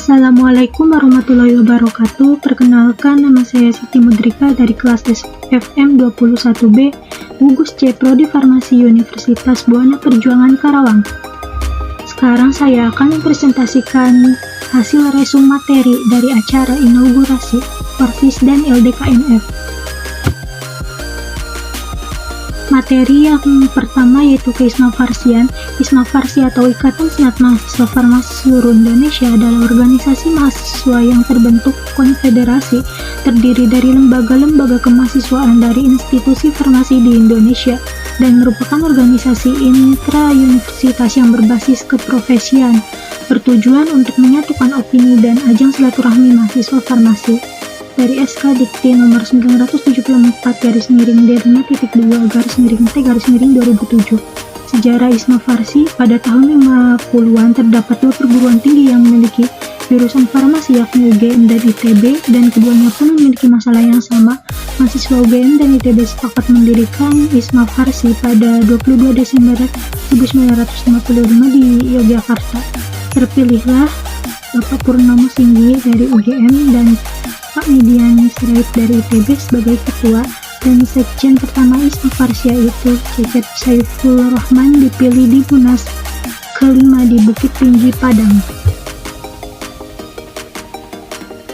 Assalamualaikum warahmatullahi wabarakatuh. Perkenalkan, nama saya Siti Mudrika dari kelas SFM 21B, gugus C Prodi Farmasi Universitas Buana Perjuangan Karawang. Sekarang saya akan mempresentasikan hasil resum materi dari acara inaugurasi Farsis dan LDKMF. Materi yang pertama yaitu keismafarsian. Ismafarsi atau Ikatan Senat Mahasiswa Farmasi seluruh Indonesia adalah organisasi mahasiswa yang terbentuk konfederasi, terdiri dari lembaga-lembaga kemahasiswaan dari institusi farmasi di Indonesia dan merupakan organisasi intra-universitas yang berbasis keprofesian, bertujuan untuk menyatukan opini dan ajang silaturahmi mahasiswa farmasi. Dari SK Dikti nomor 974-D5.2-T-2007. Sejarah Isma Farsi. Pada tahun 50-an terdapat dua perguruan tinggi yang memiliki jurusan farmasi, yakni UGM dan ITB, dan keduanya pun memiliki masalah yang sama. Mahasiswa UGM dan ITB sepakat mendirikan Isma Farsi pada 22 Desember 1955 di Yogyakarta. Terpilihlah Bapak Purnomo Singgi dari UGM dan Pak Midian Sirait dari ITB sebagai ketua, dan sekjen pertama Isma Farsi yaitu Cecep Saiful Rahman dipilih di Munas kelima di Bukit Tinggi, Padang.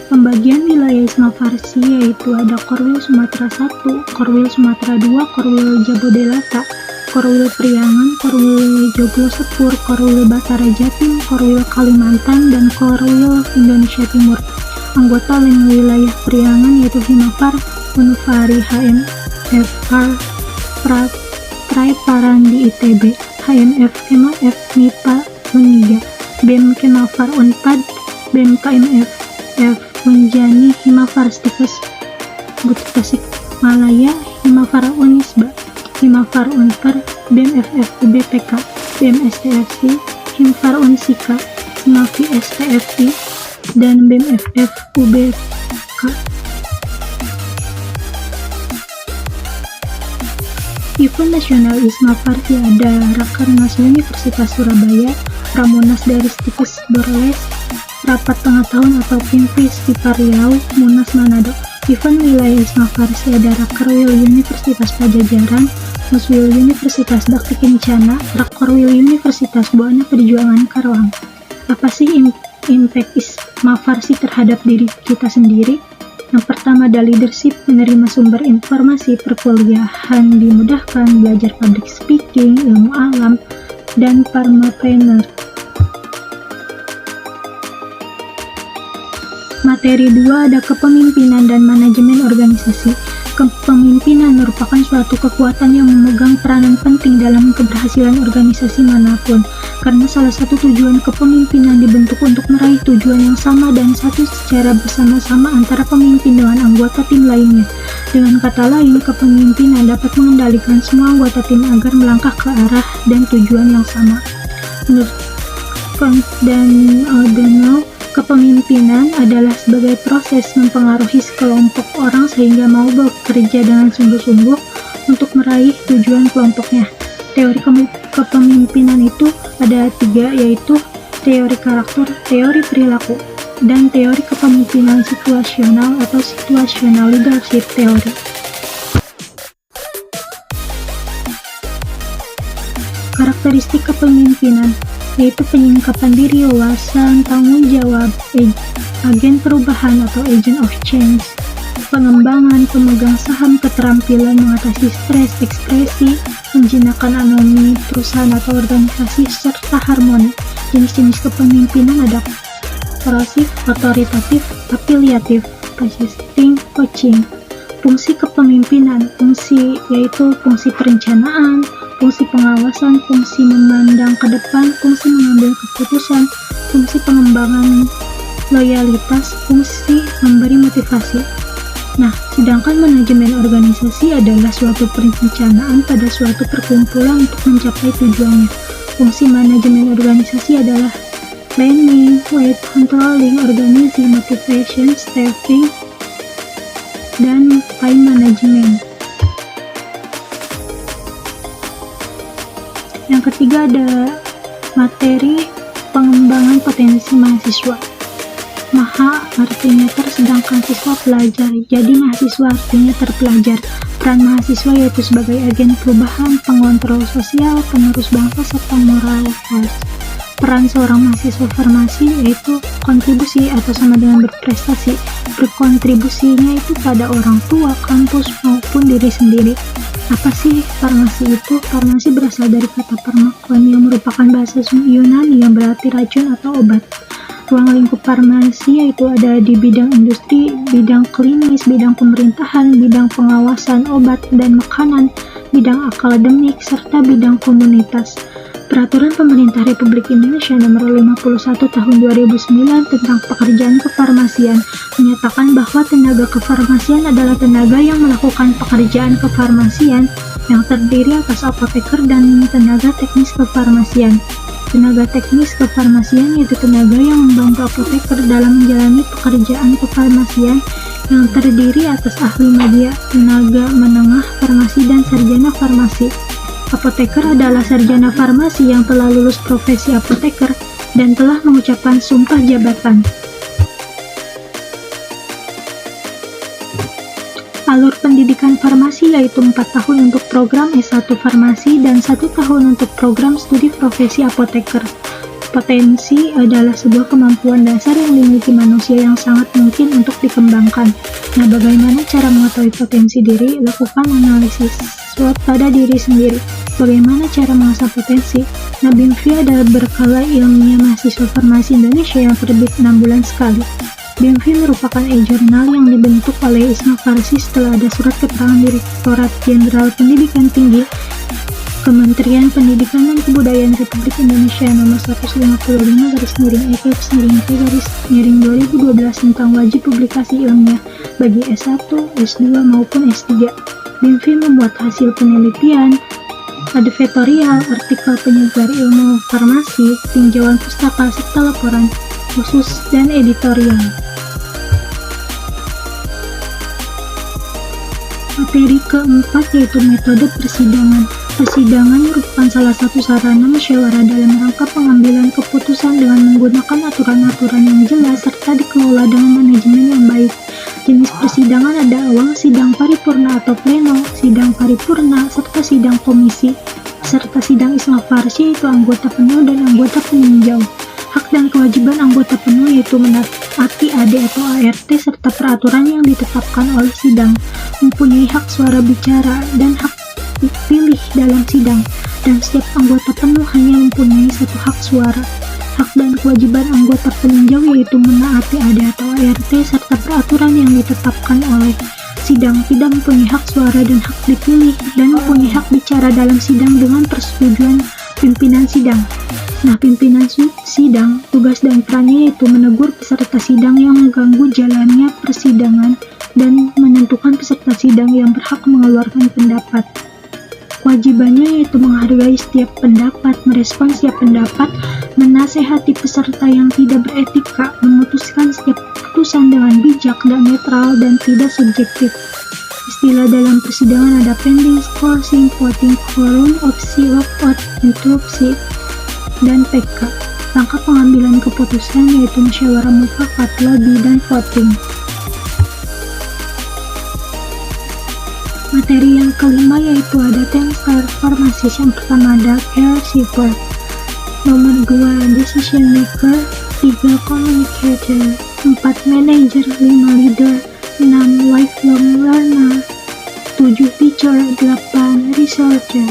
Pembagian wilayah Isma Farsi yaitu ada Korwil Sumatera 1, Korwil Sumatera 2, Korwil Jabodelata, Korwil Priangan, Korwil Joglo Sepur, Korwil Batara Jatim, Korwil Kalimantan, dan Korwil Indonesia Timur. Anggota lain wilayah Priangan yaitu Himapar, Unfari, HMFR, Traiparandi ITB, HMF, MAF, MIPA, Uniga, BEM Kemafar Unpad, BEM KMF, F Unjani, Himafar Stikes, Tasik Malaya, Himafar Unisba, Himafar Unpar, BEM FF UBPK, BEM STFC, Himfar Unsika, Himafi STFI, dan BEM FF UBK. Event nasional Isma Farsi ada Rakernas Universitas Surabaya, Ramonas dari Stikes Borles, Rapat Tengah Tahun atau Pimpis di Riau, Munas Manado. Event wilayah Isma Farsi ada Rakerwil Universitas Pajajaran, Muswil Universitas Bakti Kencana, Rakorwil Universitas Buana Perjuangan Karawang. Apa sih impact Isma Farsi terhadap diri kita sendiri? Yang pertama ada leadership, menerima sumber informasi, perkuliahan dimudahkan, belajar public speaking, ilmu alam, dan pharmapreneur. Materi 2 ada kepemimpinan dan manajemen organisasi. Kepemimpinan merupakan suatu kekuatan yang memegang peranan penting dalam keberhasilan organisasi manapun, karena salah satu tujuan kepemimpinan dibentuk untuk meraih tujuan yang sama dan satu secara bersama-sama antara pemimpin dengan anggota tim lainnya. Dengan kata lain, kepemimpinan dapat mengendalikan semua anggota tim agar melangkah ke arah dan tujuan yang sama. Menurut Kant dan O'Donnell, kepemimpinan adalah sebagai proses mempengaruhi sekelompok orang sehingga mau bekerja dengan sungguh-sungguh untuk meraih tujuan kelompoknya. Teori kepemimpinan itu ada 3, yaitu teori karakter, teori perilaku, dan teori kepemimpinan situasional atau situational leadership theory. Karakteristik kepemimpinan yaitu penyingkapan diri, wawasan, tanggung jawab, agen perubahan atau agent of change, pengembangan, pemegang saham, keterampilan mengatasi stres, ekspresi, menjinakkan anomi perusahaan atau organisasi, serta harmoni. Jenis-jenis kepemimpinan ada korosif, otoritatif, afiliatif, persisting, coaching. Fungsi kepemimpinan, fungsi yaitu fungsi perencanaan, fungsi pengawasan, fungsi memandang ke depan, fungsi mengambil keputusan, fungsi pengembangan loyalitas, fungsi memberi motivasi. Nah, sedangkan manajemen organisasi adalah suatu perencanaan pada suatu perkumpulan untuk mencapai tujuannya. Fungsi manajemen organisasi adalah planning, weight controlling, organizing, motivation, staffing, dan time management. Yang ketiga ada materi pengembangan potensi mahasiswa. Maha artinya ter, sedangkan siswa pelajar. Jadi mahasiswa artinya terpelajar. Peran mahasiswa yaitu sebagai agen perubahan, pengontrol sosial, penerus bangsa, serta moral force. Peran seorang mahasiswa farmasi yaitu kontribusi atau sama dengan berprestasi. Berkontribusinya itu pada orang tua, kampus, maupun diri sendiri. Apa sih farmasi itu? Farmasi berasal dari kata farmakon yang merupakan bahasa Yunani yang berarti racun atau obat. Ruang lingkup farmasi yaitu ada di bidang industri, bidang klinis, bidang pemerintahan, bidang pengawasan obat dan makanan, bidang akademik, serta bidang komunitas. Peraturan Pemerintah Republik Indonesia Nomor 51 Tahun 2009 tentang pekerjaan kefarmasian menyatakan bahwa tenaga kefarmasian adalah tenaga yang melakukan pekerjaan kefarmasian yang terdiri atas apoteker dan tenaga teknis kefarmasian. Tenaga teknis kefarmasian yaitu tenaga yang membantu apoteker dalam menjalani pekerjaan kefarmasian yang terdiri atas ahli media, tenaga menengah farmasi, dan sarjana farmasi. Apoteker adalah sarjana farmasi yang telah lulus profesi apoteker dan telah mengucapkan sumpah jabatan. Alur pendidikan farmasi yaitu 4 tahun untuk program S1 farmasi dan 1 tahun untuk program studi profesi apoteker. Potensi adalah sebuah kemampuan dasar yang dimiliki manusia yang sangat mungkin untuk dikembangkan. Nah, bagaimana cara mengetahui potensi diri? Lakukan analisis SWOT pada diri sendiri. Bagaimana cara mengasah potensi? Nah, BIMFI adalah berkala ilmiah mahasiswa farmasi Indonesia yang terbit 6 bulan sekali. BIMFI merupakan e-jurnal yang dibentuk oleh Isma Farsi setelah ada surat keterangan Direktorat Jenderal Pendidikan Tinggi Kementerian Pendidikan dan Kebudayaan Republik Indonesia Nomor 155/P-2012 tentang wajib publikasi ilmiah bagi S1, S2 maupun S3. BIMFI membuat hasil penelitian, advertorial, artikel penyebar ilmu farmasi, tinjauan pustaka, serta laporan khusus dan editorial. Materi keempat yaitu metode persidangan. Persidangan merupakan salah satu sarana musyawarah dalam rangka pengambilan keputusan dengan menggunakan aturan-aturan yang jelas serta dikelola dengan manajemen yang baik. Jenis persidangan ada awal, sidang paripurna atau pleno, sidang paripurna, serta sidang komisi, serta sidang Isma Farsi yaitu anggota penuh dan anggota peninjau. Hak dan kewajiban anggota penuh yaitu menaati AD atau ART serta peraturan yang ditetapkan oleh sidang, mempunyai hak suara bicara dan hak dipilih dalam sidang, dan setiap anggota penuh hanya mempunyai satu hak suara. Hak dan kewajiban anggota peninjau yaitu menaati AD atau ART serta peraturan yang ditetapkan oleh sidang, tidak mempunyai hak suara dan hak dipilih, dan mempunyai hak bicara dalam sidang dengan persetujuan pimpinan sidang. Nah, pimpinan sidang, tugas dan perannya yaitu menegur peserta sidang yang mengganggu jalannya persidangan dan menentukan peserta sidang yang berhak mengeluarkan pendapat. Kewajibannya yaitu menghargai setiap pendapat, merespon setiap pendapat, menasehati peserta yang tidak beretika, memutuskan setiap keputusan dengan bijak dan netral dan tidak subjektif. Istilah dalam persidangan ada pending, closing, voting, quorum, opsi, opt-out, interupsi, dan PK. Langkah pengambilan keputusan yaitu musyawarah mufakat, lobby, dan voting. Materi yang kelima yaitu ada 10 star farmasis. Yang pertama ada care support, nomor 2 decision maker, 3 communicator, 4 manager, 5 leader, 6 lifelong learner, 7 teacher, 8 researcher,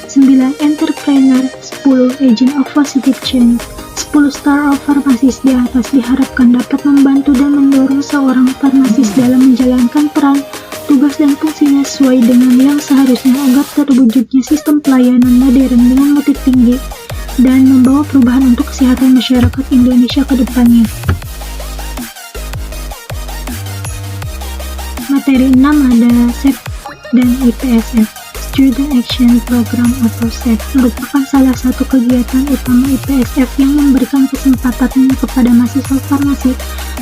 9 entrepreneur, 10 agent of positive change. 10 star of farmasis di atas diharapkan dapat membantu dan mendorong seorang farmasis dalam menjalankan peran, tugas dan fungsinya sesuai dengan yang seharusnya agar terwujudnya sistem pelayanan modern dengan mutu tinggi dan membawa perubahan untuk kesehatan masyarakat Indonesia ke depannya. Materi 6 ada SEP dan IPSF. Student Action Program atau SEP merupakan salah satu kegiatan utama IPSF yang memberikan kesempatan kepada mahasiswa farmasi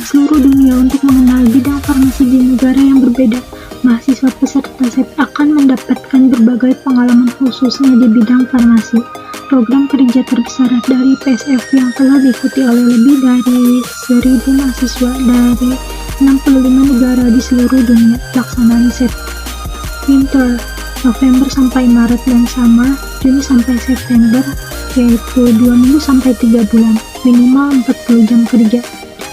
seluruh dunia untuk mengenal bidang farmasi di negara yang berbeda. Mahasiswa peserta SEP akan mendapatkan berbagai pengalaman khususnya di bidang farmasi. program kerja terbesar dari IPSF yang telah diikuti oleh lebih dari 1.000 mahasiswa dari 65 negara di seluruh dunia. Pelaksanaan winter November sampai Maret dan summer Juni sampai September, yaitu 2 minggu sampai 3 bulan, minimal 40 jam kerja.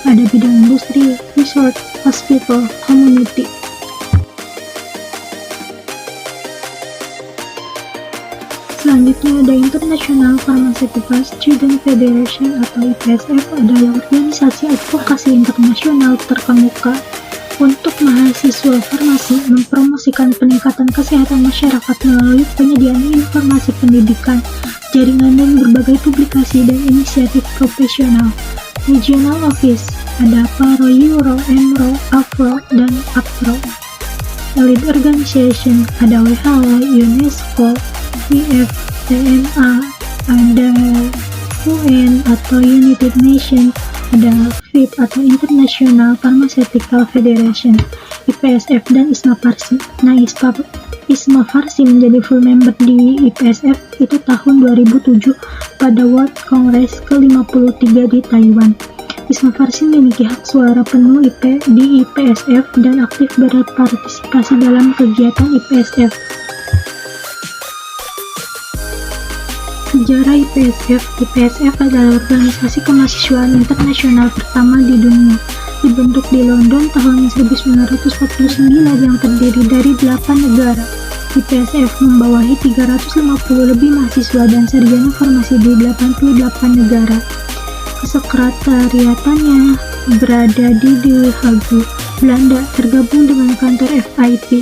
Ada bidang industri, resort, hospital, community. Selanjutnya ada International Pharmaceutical Student Federation atau IPSF, adalah organisasi advokasi internasional terkemuka untuk mahasiswa farmasi mempromosikan peningkatan kesehatan masyarakat melalui penyediaan informasi pendidikan, jaringan dan berbagai publikasi dan inisiatif profesional. Regional Office, ada PARO, Euro, EMRO, AFRO, dan APRO. Elite Organization, ada WHO, UNESCO, IFTMA, ada UN atau United Nations, ada FIP atau International Pharmaceutical Federation, IPSF, dan ISMA Farsi. Nah, ISMA Farsi menjadi full member di IPSF itu tahun 2007 pada World Congress ke-53 di Taiwan. ISMA Farsi memiliki hak suara penuh di IPSF dan aktif berpartisipasi dalam kegiatan IPSF. Sejarah IPSF adalah organisasi kemahasiswaan internasional pertama di dunia. Dibentuk di London tahun 1949 yang terdiri dari 8 negara. IPSF membawahi 350 lebih mahasiswa dan sarjana farmasi di 88 negara. Kesekretariatannya berada di Den Haag, Belanda, tergabung dengan kantor FIP.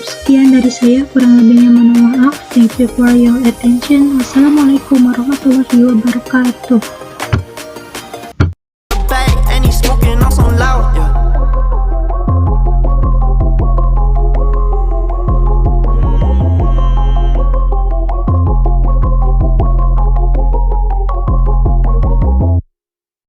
Sekian dari saya, kurang lebihnya mohon maaf. Thank you for your attention. Wassalamualaikum warahmatullahi wabarakatuh.